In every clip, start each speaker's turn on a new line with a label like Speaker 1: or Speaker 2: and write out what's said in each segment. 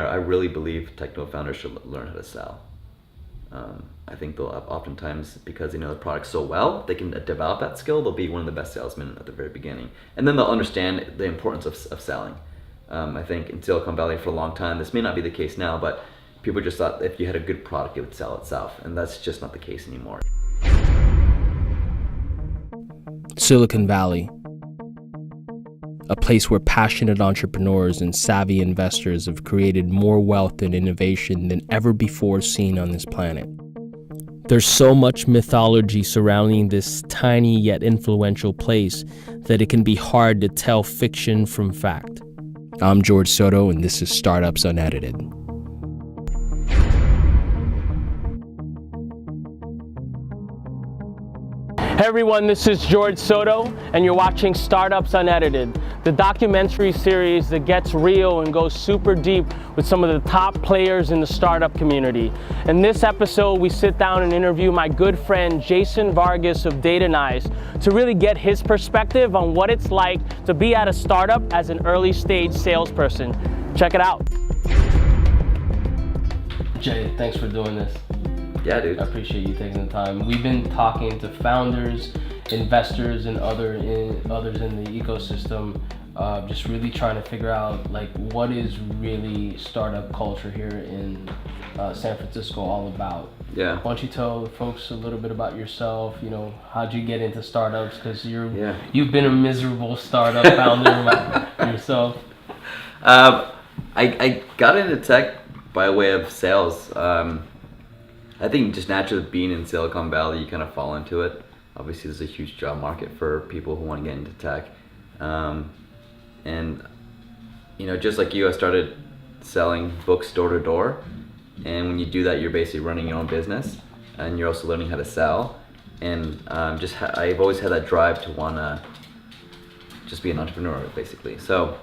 Speaker 1: I really believe technical founders should learn how to sell. I think they'll oftentimes, because they know the product so well, they can develop that skill. They'll be one of the best salesmen at the very beginning, and then they'll understand the importance of selling. I think in Silicon Valley for a long time, this may not be the case now, but people just thought if you had a good product, it would sell itself, and that's just not the case anymore.
Speaker 2: Silicon Valley, a place where passionate entrepreneurs and savvy investors have created more wealth and innovation than ever before seen on this planet. There's so much mythology surrounding this tiny yet influential place that it can be hard to tell fiction from fact. I'm George Soto, and this is Startups Unedited. Hey everyone, this is George Soto, and you're watching Startups Unedited, the documentary series that gets real and goes super deep with some of the top players in the startup community. In this episode, we sit down and interview my good friend Jason Vargas of Datanyze to really get his perspective on what it's like to be at a startup as an early stage salesperson. Check it out. Jay, thanks for doing this.
Speaker 1: Yeah, dude.
Speaker 2: I appreciate you taking the time. We've been talking to founders, investors, and others in the ecosystem, just really trying to figure out like what is really startup culture here in San Francisco all about.
Speaker 1: Yeah.
Speaker 2: Why don't you tell the folks a little bit about yourself? You know, how'd you get into startups? Because you've been a miserable startup founder yourself.
Speaker 1: I got into tech by way of sales. I think just naturally being in Silicon Valley, you kind of fall into it. Obviously, there's a huge job market for people who want to get into tech. And, you know, just like you, I started selling books door to door. And when you do that, you're basically running your own business. And you're also learning how to sell. And I've always had that drive to want to just be an entrepreneur, basically. So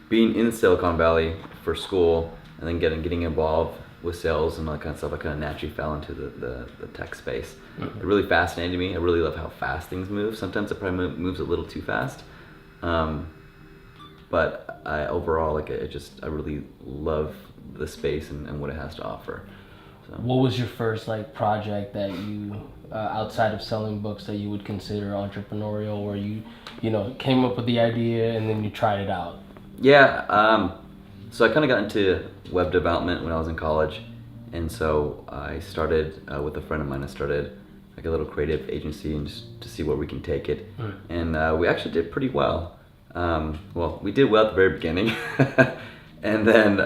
Speaker 1: being in Silicon Valley for school, and then getting involved with sales and all that kind of stuff, I kind of naturally fell into the tech space. Mm-hmm. It really fascinated me. I really love how fast things move. Sometimes it probably moves a little too fast. But I really love the space and what it has to offer. So.
Speaker 2: What was your first project that you, outside of selling books, that you would consider entrepreneurial, where you came up with the idea and then you tried it out?
Speaker 1: Yeah. So I kind of got into web development when I was in college, and so I started with a friend of mine. I started like a little creative agency, and just to see where we can take it. And we actually did pretty well. We did well at the very beginning, and then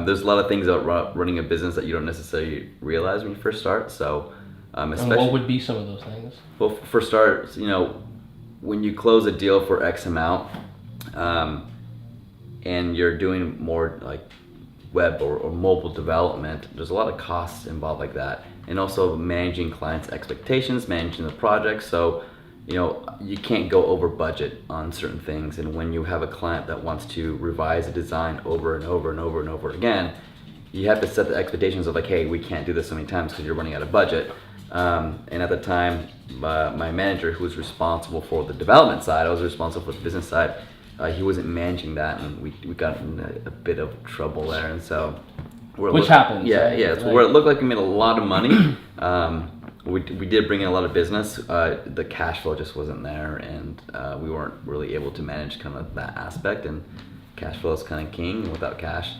Speaker 1: there's a lot of things about running a business that you don't necessarily realize when you first start. So, especially,
Speaker 2: and what would be some of those things?
Speaker 1: Well, for starters, when you close a deal for X amount. And you're doing more like web or mobile development, there's a lot of costs involved like that. And also managing clients' expectations, managing the project. So, you can't go over budget on certain things. And when you have a client that wants to revise a design over and over and over and over again, you have to set the expectations of like, hey, we can't do this so many times because you're running out of budget. And at the time, my manager, who was responsible for the development side, I was responsible for the business side. He wasn't managing that, and we got in a bit of trouble there, and so
Speaker 2: which happens.
Speaker 1: Yeah,
Speaker 2: right?
Speaker 1: yeah. So where it looked like we made a lot of money, we did bring in a lot of business. The cash flow just wasn't there, and we weren't really able to manage kind of that aspect. And cash flow is kind of king. Without cash,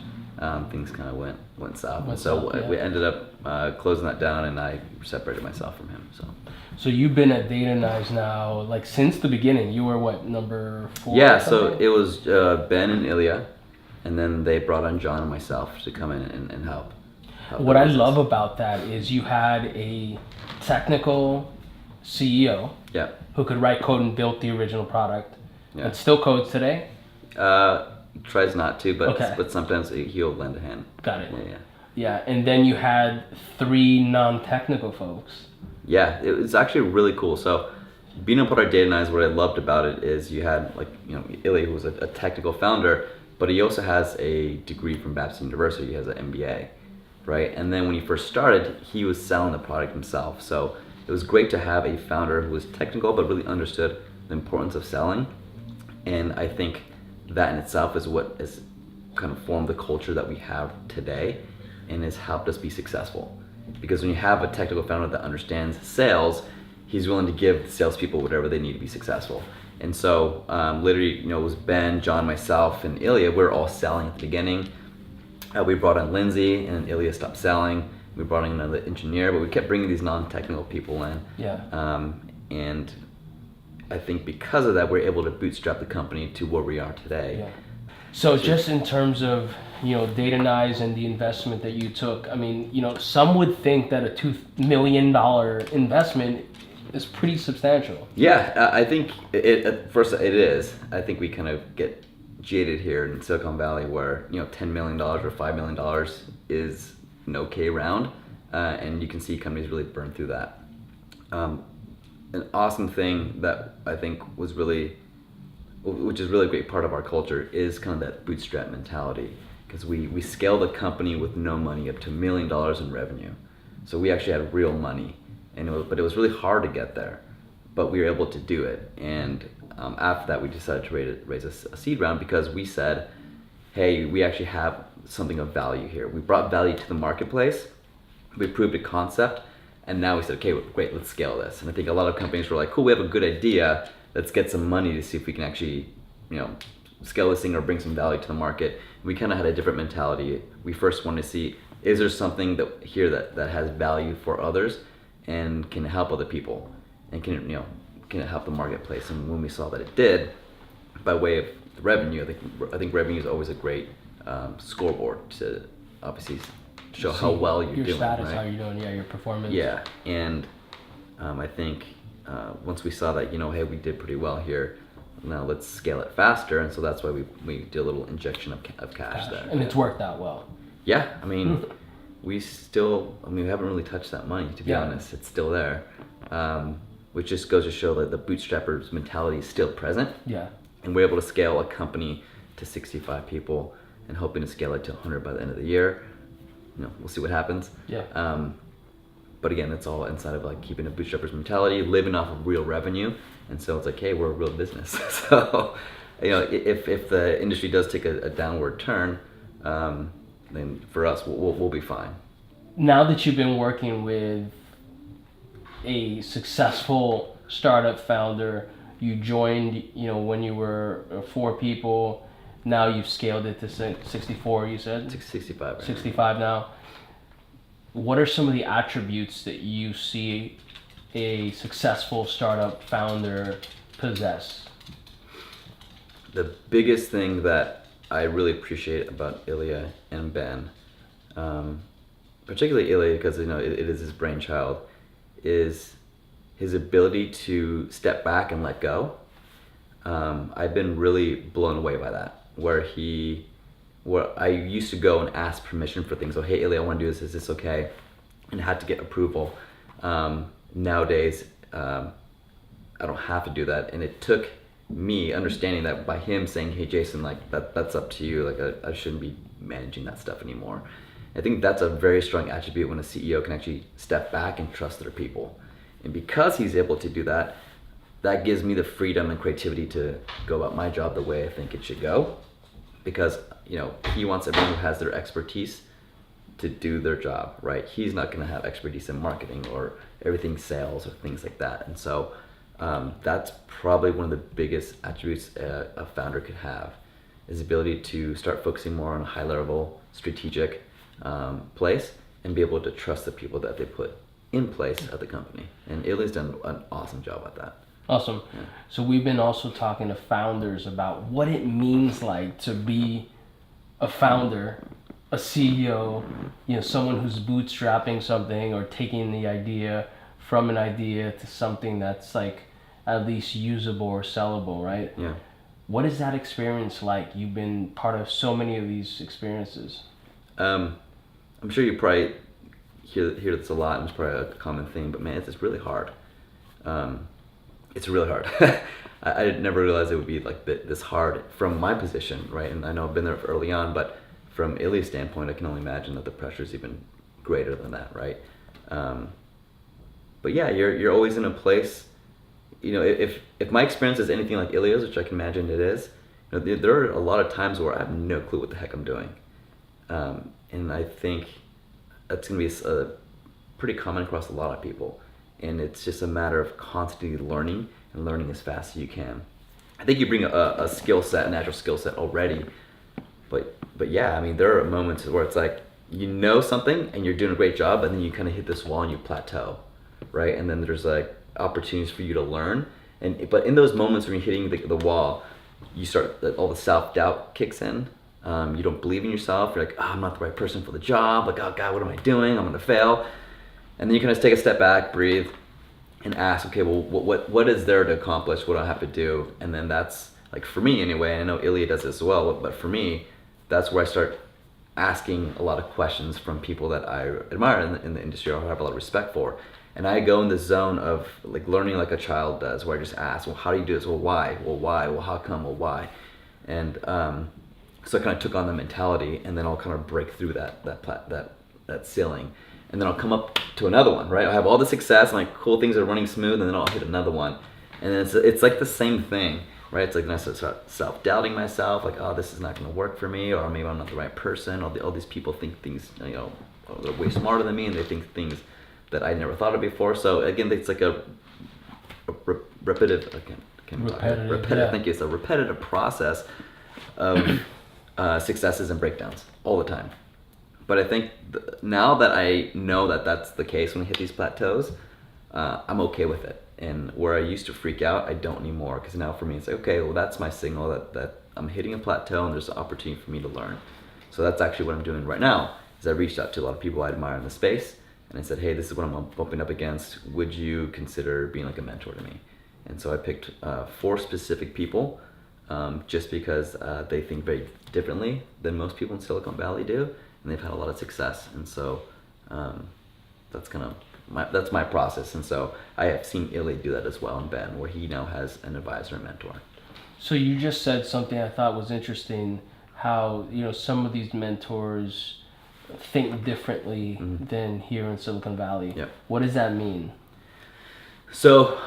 Speaker 1: things kind of went south. And so we ended up closing that down, and I separated myself from him.
Speaker 2: So you've been at Datanyze now, since the beginning. You were what, number 4?
Speaker 1: Yeah, so it was Ben and Ilya, and then they brought on John and myself to come in and help.
Speaker 2: What I love about that is you had a technical CEO who could write code and built the original product. Yeah. And still codes today?
Speaker 1: Tries not to, but sometimes he'll lend a hand.
Speaker 2: Got it. Yeah, and then you had 3 non-technical folks.
Speaker 1: Yeah, it was actually really cool. So being a part of Datanyze, what I loved about it is you had Ilya, who was a technical founder, but he also has a degree from Babson University. He has an MBA, right? And then when he first started, he was selling the product himself. So it was great to have a founder who was technical but really understood the importance of selling. And I think that in itself is what has kind of formed the culture that we have today and has helped us be successful. Because when you have a technical founder that understands sales, he's willing to give salespeople whatever they need to be successful. And so literally, it was Ben, John, myself, and Ilya. We were all selling at the beginning. We brought in Lindsay, and Ilya stopped selling. We brought in another engineer, but we kept bringing these non-technical people in.
Speaker 2: Yeah.
Speaker 1: And I think because of that, we're able to bootstrap the company to where we are today.
Speaker 2: Yeah. So just in terms of, Datanyze and the investment that you took, I mean, some would think that a $2 million investment is pretty substantial.
Speaker 1: Yeah, I think at first it is. I think we kind of get jaded here in Silicon Valley where, $10 million or $5 million is an okay round. And you can see companies really burn through that. An awesome thing that I think which is really a great part of our culture, is kind of that bootstrap mentality. Because we scaled the company with no money up to $1 million in revenue. So we actually had real money, but it was really hard to get there. But we were able to do it. And after that, we decided to raise a seed round because we said, hey, we actually have something of value here. We brought value to the marketplace. We proved a concept. And now we said, okay, great, let's scale this. And I think a lot of companies were like, cool, we have a good idea. Let's get some money to see if we can actually, scale this thing or bring some value to the market. We kind of had a different mentality. We first wanted to see, is there something that has value for others and can help other people and can it help the marketplace? And when we saw that it did, by way of the revenue, I think revenue is always a great scoreboard to obviously show how well you're doing.
Speaker 2: Your status,
Speaker 1: right?
Speaker 2: how you're doing, your performance.
Speaker 1: Yeah, and I think once we saw that, hey, we did pretty well here, now let's scale it faster, and so that's why we did a little injection of cash there.
Speaker 2: And it's worked out well.
Speaker 1: Yeah, I mean, we haven't really touched that money, to be honest. It's still there, which just goes to show that the bootstrapper's mentality is still present.
Speaker 2: Yeah.
Speaker 1: And we're able to scale a company to 65 people and hoping to scale it to 100 by the end of the year. We'll see what happens.
Speaker 2: Yeah.
Speaker 1: But again, it's all inside of keeping a bootstrapper's mentality, living off of real revenue. And so it's hey, we're a real business. So, if the industry does take a downward turn, then for us, we'll be fine.
Speaker 2: Now that you've been working with a successful startup founder, you joined, when you were 4 people. Now you've scaled it to 64, you said?
Speaker 1: 65. Right
Speaker 2: 65 now. What are some of the attributes that you see a successful startup founder possess?
Speaker 1: The biggest thing that I really appreciate about Ilya and Ben, particularly Ilya because it is his brainchild, is his ability to step back and let go. I've been really blown away by that. Where I used to go and ask permission for things. So, hey, Ilya, I want to do this. Is this okay? And had to get approval. Nowadays, I don't have to do that. And it took me understanding that by him saying, hey, Jason, that's up to you. I shouldn't be managing that stuff anymore. I think that's a very strong attribute when a CEO can actually step back and trust their people. And because he's able to do that, that gives me the freedom and creativity to go about my job the way I think it should go. Because, he wants everyone who has their expertise to do their job, right? He's not going to have expertise in marketing or everything sales or things like that. And so that's probably one of the biggest attributes a founder could have, is the ability to start focusing more on a high level strategic place and be able to trust the people that they put in place at the company. And Ilya's done an awesome job at that.
Speaker 2: Awesome. Yeah. So we've been also talking to founders about what it means to be a founder, a CEO, someone who's bootstrapping something or taking the idea from an idea to something that's at least usable or sellable, right?
Speaker 1: Yeah.
Speaker 2: What is that experience like? You've been part of so many of these experiences.
Speaker 1: I'm sure you probably hear this a lot, and it's probably a common thing, but man, it's really hard. It's really hard. I never realized it would be this hard from my position, right? And I know I've been there early on, but from Ilya's standpoint, I can only imagine that the pressure is even greater than that, right? But yeah, you're always in a place, if my experience is anything like Ilya's, which I can imagine it is, there are a lot of times where I have no clue what the heck I'm doing. And I think that's going to be pretty common across a lot of people. And it's just a matter of constantly learning and learning as fast as you can. I think you bring a skill set, a natural skill set already. But yeah, I mean, there are moments where it's like, you know something and you're doing a great job, and then you kind of hit this wall and you plateau, right? And then there's like opportunities for you to learn. But in those moments when you're hitting the wall, you start, all the self-doubt kicks in. You don't believe in yourself. You're like, I'm not the right person for the job. Like, oh God, what am I doing? I'm gonna fail. And then you kind of take a step back, breathe, and ask, okay, well, what is there to accomplish? What do I have to do? And then that's, like, for me anyway, and I know Ilya does this as well, but for me, that's where I start asking a lot of questions from people that I admire in the industry, or have a lot of respect for. And I go in the zone of like learning like a child does, where I just ask, well, how do you do this? Well, why? Well, why? Well, how come? Well, why? And so I kind of took on the mentality, and then I'll kind of break through that ceiling, and then I'll come up to another one, right? I have all the success, and like cool things are running smooth, and then I'll hit another one, and then it's like the same thing, right? It's like then I start self-doubting myself, like, oh, this is not going to work for me, or maybe I'm not the right person. All these people think things, oh, they're way smarter than me, and they think things that I never thought of before. So again, it's like a repetitive.
Speaker 2: Yeah.
Speaker 1: Thank you. It's a repetitive process of successes and breakdowns all the time. But I think now that I know that that's the case when I hit these plateaus, I'm okay with it. And where I used to freak out, I don't anymore, because now for me it's like, okay, well, that's my signal that I'm hitting a plateau and there's an opportunity for me to learn. So that's actually what I'm doing right now. Is I reached out to a lot of people I admire in the space, and I said, hey, this is what I'm bumping up against. Would you consider being like a mentor to me? And so I picked 4 specific people, just because they think very differently than most people in Silicon Valley do, and they've had a lot of success. And so that's my process. And so I have seen Ilya do that as well, and Ben, where he now has an advisor and mentor.
Speaker 2: So you just said something I thought was interesting, how some of these mentors think differently than here in Silicon Valley.
Speaker 1: Yep.
Speaker 2: What does that mean?
Speaker 1: So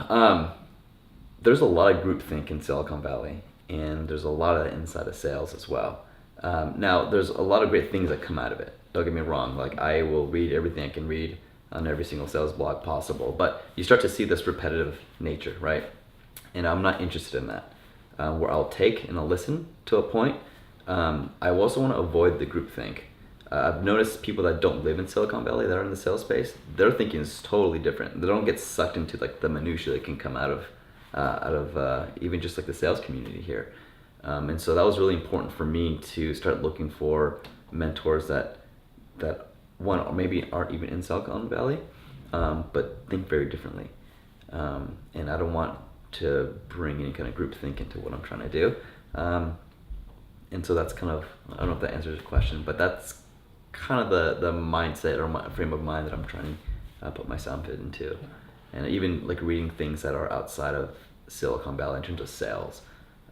Speaker 1: there's a lot of groupthink in Silicon Valley, and there's a lot of that inside of sales as well. Now, there's a lot of great things that come out of it. Don't get me wrong. Like, I will read everything I can read on every single sales blog possible, but you start to see this repetitive nature, right? And I'm not interested in that. Where I'll take and I'll listen to a point. I also want to avoid the groupthink. I've noticed people that don't live in Silicon Valley that are in the sales space, their thinking is totally different. They don't get sucked into like the minutia that can come out of even just like the sales community here. And so that was really important for me to start looking for mentors that one, maybe aren't even in Silicon Valley, but think very differently. And I don't want to bring any kind of groupthink into what I'm trying to do. And so that's kind of, I don't know if that answers your question, but that's kind of the mindset or my frame of mind that I'm trying to put myself into. And even like reading things that are outside of Silicon Valley in terms of sales.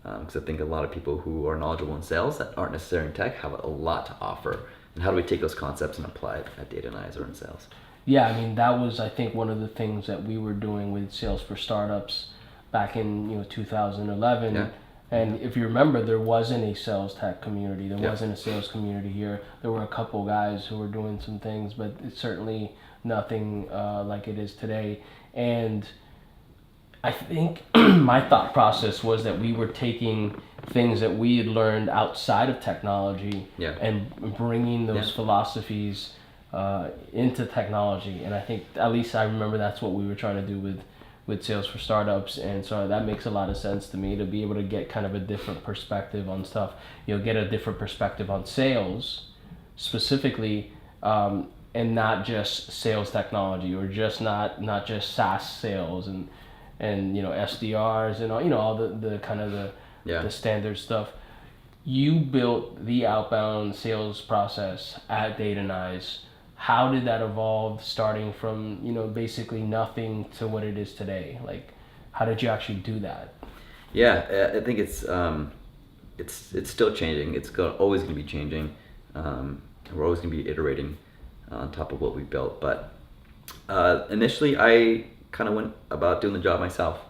Speaker 1: Because I think a lot of people who are knowledgeable in sales that aren't necessarily in tech have a lot to offer. And how do we take those concepts and apply it at Datanyze or in sales?
Speaker 2: Yeah, I mean, that was, I think, one of the things that we were doing with Sales for Startups back in 2011. Yeah. And if you remember, there wasn't a sales tech community. There wasn't a sales community here. There were a couple guys who were doing some things, but it's certainly nothing like it is today. And I think my thought process was that we were taking things that we had learned outside of technology and bringing those philosophies into technology. And I think, at least I remember, that's what we were trying to do with Sales for Startups. And so that makes a lot of sense to me, to be able to get kind of a different perspective on stuff, get a different perspective on sales specifically, and not just sales technology, or just not just SaaS sales and SDRs and all the kind of the standard stuff. You built the outbound sales process at Datanyze. How did that evolve, starting from basically nothing to what it is today? Like, how did you actually do that?
Speaker 1: Yeah, I think it's still changing. It's always going to be changing. We're always going to be iterating on top of what we built. But initially, I kind of went about doing the job myself.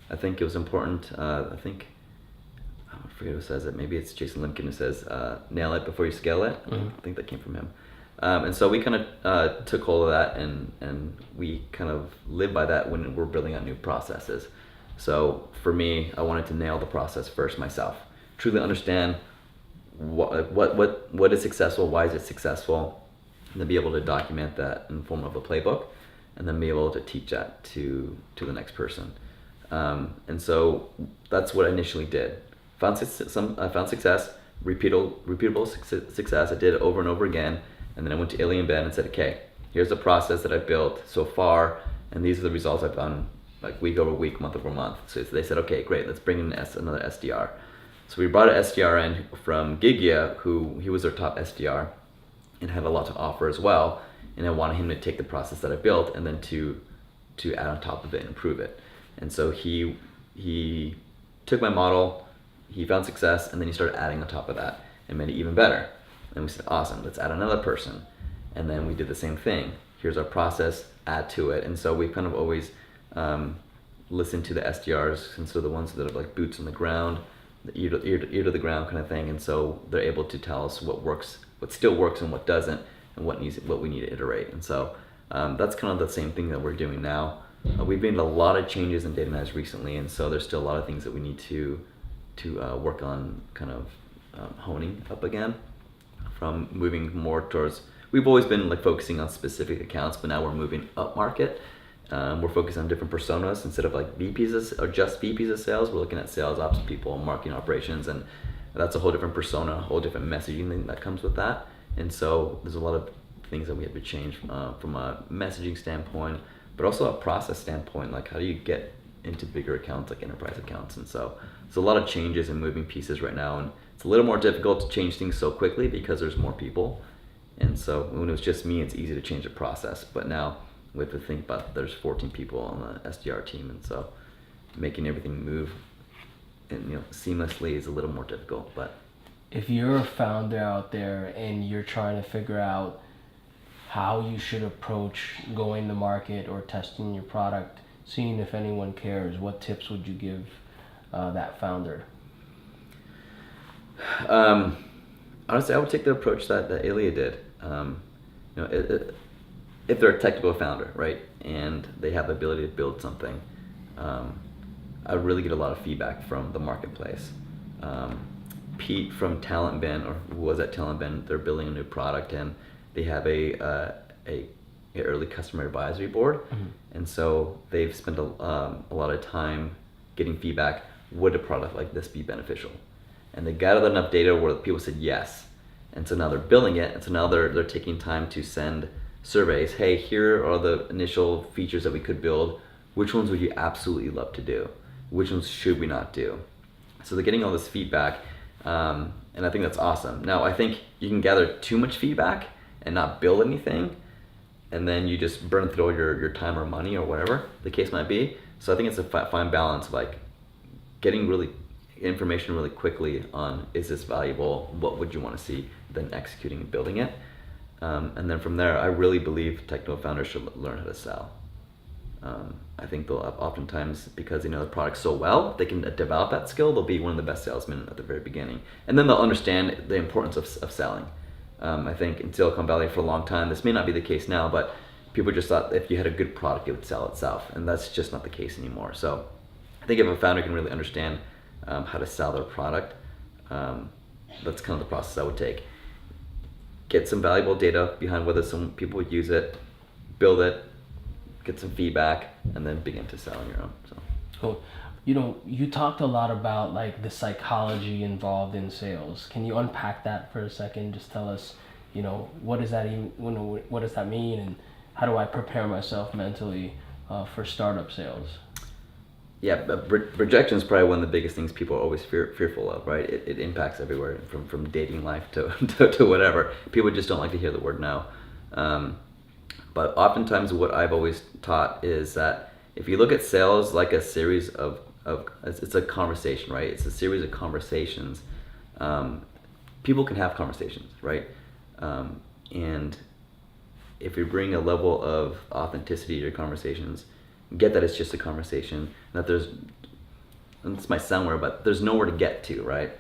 Speaker 1: I think it was important. I think I forget who says it. Maybe it's Jason Limkin who says, "Nail it before you scale it."
Speaker 2: Mm-hmm.
Speaker 1: I think that came from him. And so we kind of took hold of that, and we kind of live by that when we're building out new processes. So for me, I wanted to nail the process first myself, truly understand what is successful, why is it successful, and then be able to document that in the form of a playbook, and then be able to teach that to the next person. And so that's what I initially did. I found success, repeatable success. I did it over and over again. And then I went to Ilya and Ben and said, okay, here's the process that I've built so far, and these are the results I've done, like week over week, month over month. So they said, okay, great, let's bring in another SDR. So we brought an SDR in from Gigia, he was our top SDR and had a lot to offer as well. And I wanted him to take the process that I built and then to add on top of it and improve it. And so he took my model, he found success, and then he started adding on top of that and made it even better. And we said, awesome, let's add another person. And then we did the same thing. Here's our process, add to it. And so we kind of always listened to the SDRs, since they're the ones that are like boots on the ground, the ear to the ground kind of thing. And so they're able to tell us what works, what still works and what doesn't, and what we need to iterate. And so that's kind of the same thing that we're doing now. We've made a lot of changes in Datanyze recently, and so there's still a lot of things that we need to work on kind of honing up again. From moving more towards, we've always been like focusing on specific accounts, but now we're moving up market. We're focused on different personas instead of like or just VPs of sales. We're looking at sales ops people, marketing operations, and that's a whole different persona, a whole different messaging thing that comes with that. And so there's a lot of things that we have to change from a messaging standpoint, but also a process standpoint. Like, how do you get into bigger accounts, like enterprise accounts? And so there's a lot of changes and moving pieces right now, and it's a little more difficult to change things so quickly because there's more people. And so when it was just me, it's easy to change the process. But now we have to think about there's 14 people on the SDR team, and so making everything move and seamlessly is a little more difficult. But
Speaker 2: if you're a founder out there and you're trying to figure out how you should approach going to market or testing your product, seeing if anyone cares, what tips would you give that founder?
Speaker 1: Honestly, I would take the approach that Ilya did. If they're a technical founder, right, and they have the ability to build something, I really get a lot of feedback from the marketplace. Pete from Talent Ben, or who was at Talent Ben, they're building a new product, and they have a early customer advisory board. Mm-hmm. And so they've spent a lot of time getting feedback. Would a product like this be beneficial? And they gathered enough data where people said yes. And so now they're building it, and so now they're taking time to send surveys. Hey, here are the initial features that we could build. Which ones would you absolutely love to do? Which ones should we not do? So they're getting all this feedback, and I think that's awesome. Now, I think you can gather too much feedback and not build anything, and then you just burn through all your time or money or whatever the case might be. So I think it's a fine balance of like getting really information really quickly on, is this valuable, what would you want to see, then executing and building it. And then from there, I really believe technical founders should learn how to sell. I think they'll oftentimes, because they know the product so well, they can develop that skill, they'll be one of the best salesmen at the very beginning. And then they'll understand the importance of selling. I think in Silicon Valley for a long time, this may not be the case now, but people just thought if you had a good product, it would sell itself. And that's just not the case anymore. So I think if a founder can really understand how to sell their product, that's kind of the process I would take. Get some valuable data behind whether some people would use it, build it, get some feedback, and then begin to sell on your own. So.
Speaker 2: Cool. You talked a lot about like the psychology involved in sales. Can you unpack that for a second? Just tell us, what does that even, what does that mean, and how do I prepare myself mentally for startup sales?
Speaker 1: Yeah, but rejection is probably one of the biggest things people are always fearful of, right? It impacts everywhere, from dating life to whatever. People just don't like to hear the word no. But oftentimes what I've always taught is that if you look at sales like a series of it's a conversation, right? It's a series of conversations. People can have conversations, right? And if you bring a level of authenticity to your conversations, get that it's just a conversation, that and this might sound weird, but there's nowhere to get to, right?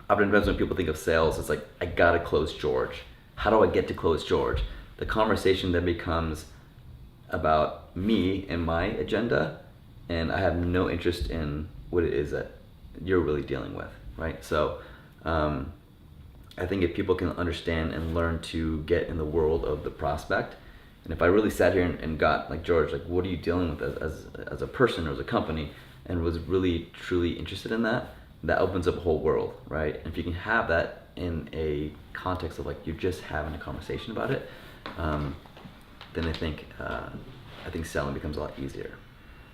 Speaker 1: oftentimes when people think of sales, it's like, I gotta close George. How do I get to close George? The conversation then becomes about me and my agenda, and I have no interest in what it is that you're really dealing with, right? So I think if people can understand and learn to get in the world of the prospect, and if I really sat here and got like, George, like, what are you dealing with as a person or as a company, and was really truly interested in that, that opens up a whole world, right? And if you can have that in a context of like you're just having a conversation about it, then I think selling becomes a lot easier.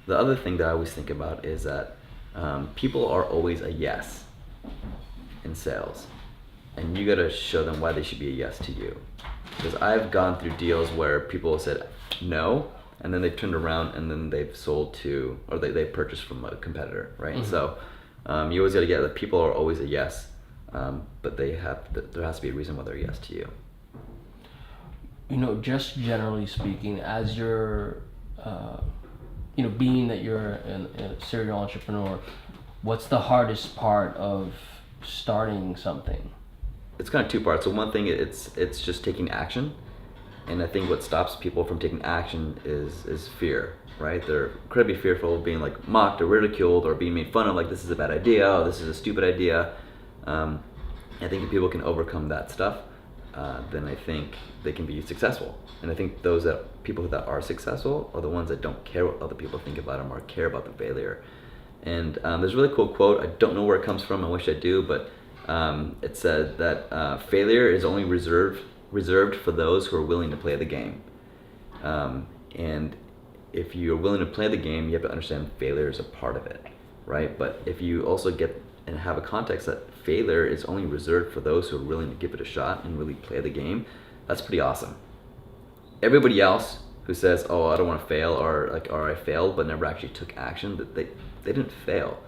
Speaker 1: The other thing that I always think about is that people are always a yes in sales, and you gotta show them why they should be a yes to you. Because I've gone through deals where people have said no, and then they've turned around and then they've sold to, or they purchased from a competitor, right? Mm-hmm. So you always gotta get that people are always a yes, but there has to be a reason why they're a yes to you.
Speaker 2: You know, just generally speaking, as you're, being that you're a serial entrepreneur, what's the hardest part of starting something?
Speaker 1: It's kind of two parts. So one thing, it's just taking action, and I think what stops people from taking action is fear, right? They're incredibly fearful of being like mocked or ridiculed or being made fun of, like this is a bad idea, oh, this is a stupid idea. I think if people can overcome that stuff, then I think they can be successful. And I think people that are successful are the ones that don't care what other people think about them or care about the failure. And there's a really cool quote. I don't know where it comes from. I wish I do, but it said that failure is only reserved for those who are willing to play the game. And if you're willing to play the game, you have to understand failure is a part of it, right? But if you also get and have a context that failure is only reserved for those who are willing to give it a shot and really play the game, that's pretty awesome. Everybody else who says, oh, I don't want to fail, or I failed but never actually took action, that they didn't fail.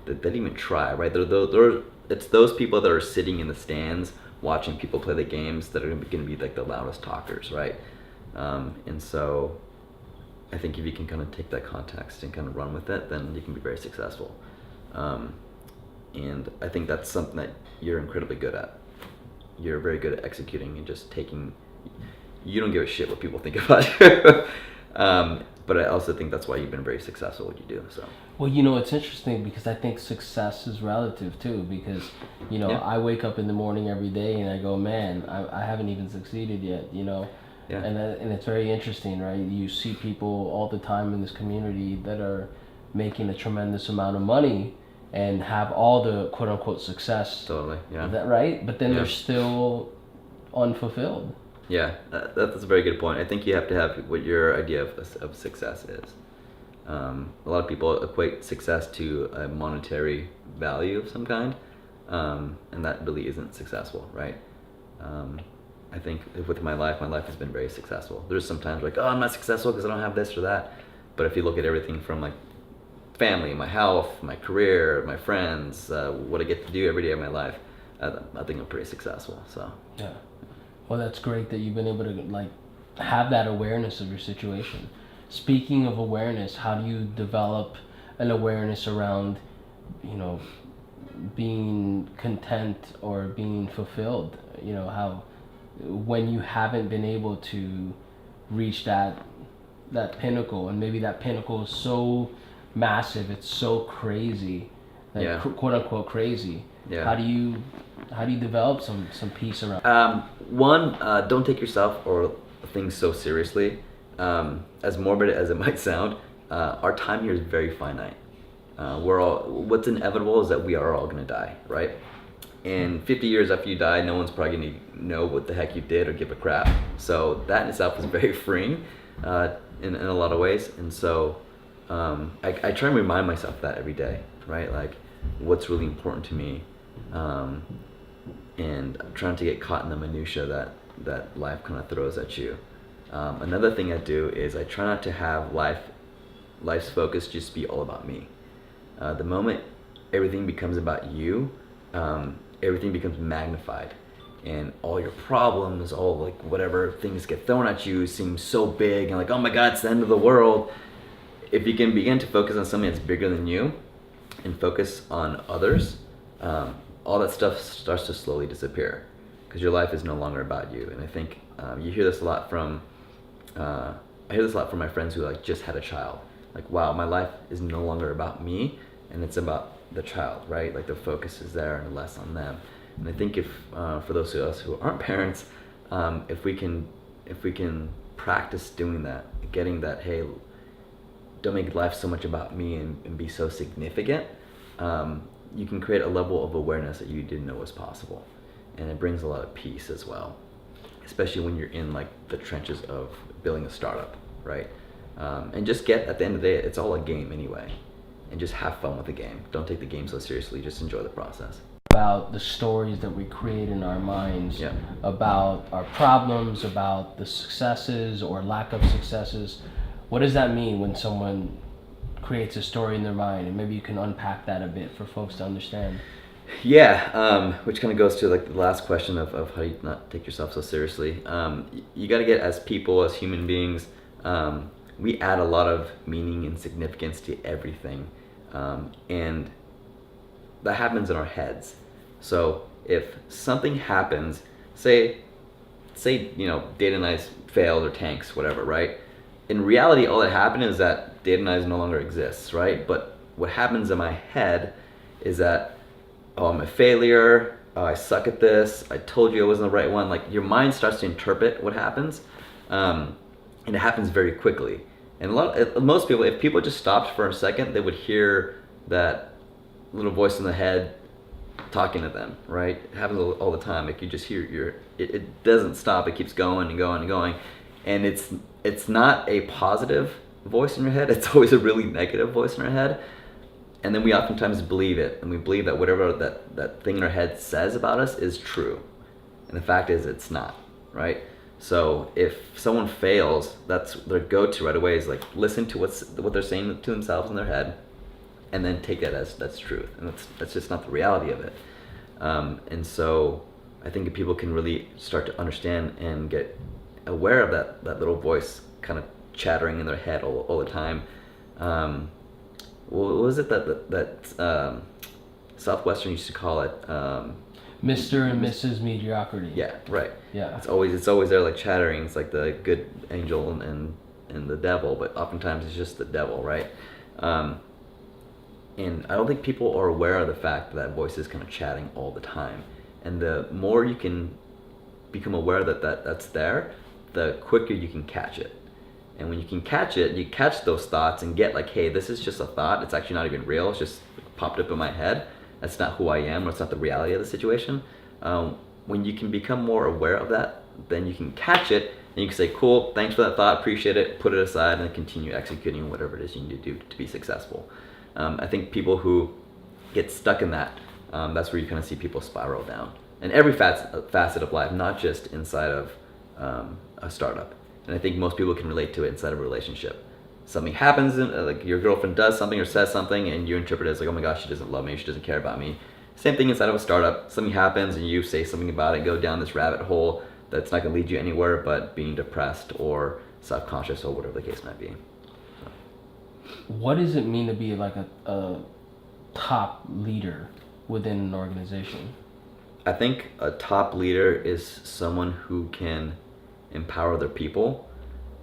Speaker 1: They didn't even try, right? It's those people that are sitting in the stands watching people play the games that are going to be like the loudest talkers, right? And so I think if you can kind of take that context and kind of run with it, then you can be very successful. And I think that's something that you're incredibly good at. You're very good at executing and just you don't give a shit what people think about you. But I also think that's why you've been very successful at what you do. So.
Speaker 2: Well, it's interesting because I think success is relative too, because, yeah. I wake up in the morning every day and I go, man, I haven't even succeeded yet, Yeah. And it's very interesting, right? You see people all the time in this community that are making a tremendous amount of money and have all the quote unquote success.
Speaker 1: Totally, yeah.
Speaker 2: Right? But then they're still unfulfilled.
Speaker 1: Yeah, that's a very good point. I think you have to have what your idea of success is. A lot of people equate success to a monetary value of some kind, and that really isn't successful, right? I think with my life has been very successful. There's sometimes like, oh, I'm not successful because I don't have this or that. But if you look at everything from like family, my health, my career, my friends, what I get to do every day of my life, I think I'm pretty successful. So
Speaker 2: yeah. Well, that's great that you've been able to have that awareness of your situation. Speaking of awareness, how do you develop an awareness around, being content or being fulfilled? How when you haven't been able to reach that pinnacle, and maybe that pinnacle is so massive, it's so crazy, quote unquote crazy. Yeah. How do you develop some peace around?
Speaker 1: One, don't take yourself or things so seriously. As morbid as it might sound, our time here is very finite. What's inevitable is that we are all gonna die, right? And 50 years after you die, no one's probably gonna know what the heck you did or give a crap. So that in itself is very freeing, in a lot of ways. And so I try and remind myself that every day, right? Like, what's really important to me. And I'm trying to get caught in the minutia that life kind of throws at you. Another thing I do is I try not to have life's focus just be all about me. The moment everything becomes about you, everything becomes magnified, and all your problems, all like whatever things get thrown at you seem so big and like, oh my God, it's the end of the world. If you can begin to focus on something that's bigger than you and focus on others, all that stuff starts to slowly disappear because your life is no longer about you. And I think you hear this a lot from I hear this a lot from my friends who like just had a child. Like, wow, my life is no longer about me, and it's about the child, right? Like the focus is there and less on them. And I think if for those of us who aren't parents, if we can practice doing that, getting that, hey, don't make life so much about me and be so significant, you can create a level of awareness that you didn't know was possible. And it brings a lot of peace as well, especially when you're in like the trenches of building a startup, right? And just at the end of the day, it's all a game anyway. And just have fun with the game. Don't take the game so seriously, just enjoy the process.
Speaker 2: About the stories that we create in our minds,
Speaker 1: Yeah.
Speaker 2: about our problems, about the successes or lack of successes. What does that mean when someone creates a story in their mind? And maybe you can unpack that a bit for folks to understand.
Speaker 1: Yeah, which kind of goes to like the last question of how you not take yourself so seriously. You got to get, as people, as human beings, we add a lot of meaning and significance to everything, and that happens in our heads. So if something happens, say Datanyze failed or tanks, whatever, right? In reality, all that happened is that Datanyze no longer exists, right? But what happens in my head is that, oh, I'm a failure, oh, I suck at this, I told you I wasn't the right one. Like, your mind starts to interpret what happens, and it happens very quickly. And most people, if people just stopped for a second, they would hear that little voice in the head talking to them, right? It happens all the time. Like, you just hear it doesn't stop, it keeps going and going and going. And it's not a positive voice in your head, it's always a really negative voice in our head. And then we oftentimes believe it, and we believe that whatever that thing in our head says about us is true. And the fact is, it's not, right? So if someone fails, that's their go-to right away, is like listen to what they're saying to themselves in their head, and then take that as that's truth. And that's just not the reality of it. And so I think if people can really start to understand and get aware of that little voice kind of chattering in their head all the time. What was it that Southwestern used to call it?
Speaker 2: Mr. and Mrs. Mediocrity.
Speaker 1: Yeah, right.
Speaker 2: Yeah.
Speaker 1: It's always there, like chattering. It's like the good angel and the devil, but oftentimes it's just the devil, right? And I don't think people are aware of the fact that voice is kind of chatting all the time. And the more you can become aware that's there, the quicker you can catch it. And when you can catch it, you catch those thoughts and get like, hey, this is just a thought. It's actually not even real. It's just popped up in my head. That's not who I am, or it's not the reality of the situation. When you can become more aware of that, then you can catch it and you can say, cool, thanks for that thought, appreciate it, put it aside, and continue executing whatever it is you need to do to be successful. I think people who get stuck in that, that's where you kind of see people spiral down. And every facet of life, not just inside of a startup. And I think most people can relate to it inside of a relationship. Something happens, like your girlfriend does something or says something, and you interpret it as like, oh my gosh, she doesn't love me, she doesn't care about me. Same thing inside of a startup. Something happens and you say something about it, go down this rabbit hole that's not going to lead you anywhere but being depressed or self-conscious or whatever the case might be.
Speaker 2: What does it mean to be like a top leader within an organization?
Speaker 1: I think a top leader is someone who can empower their people,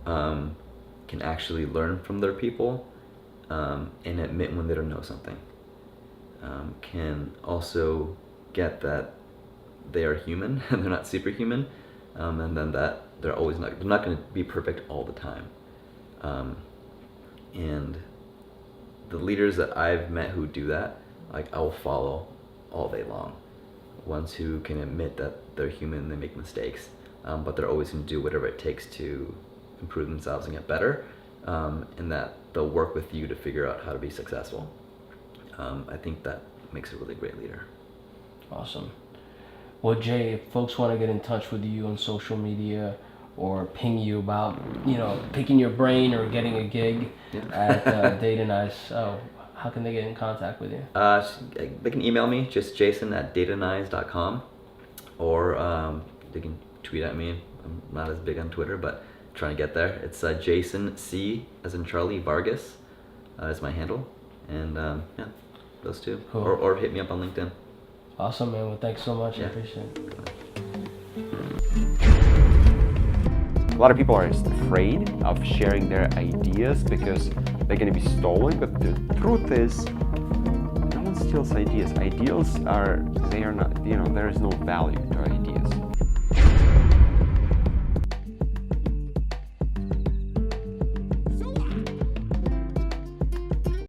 Speaker 1: can actually learn from their people, and admit when they don't know something. Can also get that they are human and they're not superhuman, and then that they're not going to be perfect all the time. And the leaders that I've met who do that, like, I will follow all day long. Ones who can admit that they're human, they make mistakes, but they're always going to do whatever it takes to improve themselves and get better, and that they'll work with you to figure out how to be successful. I think that makes a really great leader.
Speaker 2: Awesome. Well, Jay, if folks want to get in touch with you on social media or ping you about, picking your brain or getting a gig at Datanyze, how can they get in contact with you?
Speaker 1: They can email me, just jason@datanyze.com, or they can tweet at me. I'm not as big on Twitter, but trying to get there. It's Jason C, as in Charlie, Vargas is my handle, and those two.
Speaker 2: Cool.
Speaker 1: Or hit me up on LinkedIn.
Speaker 2: Awesome, man. Well, thanks so much. I
Speaker 1: Yeah.
Speaker 2: appreciate it.
Speaker 3: A lot of people are afraid of sharing their ideas because they're going to be stolen, but the truth is, no one steals ideas. Ideas are not, there is no value to ideas.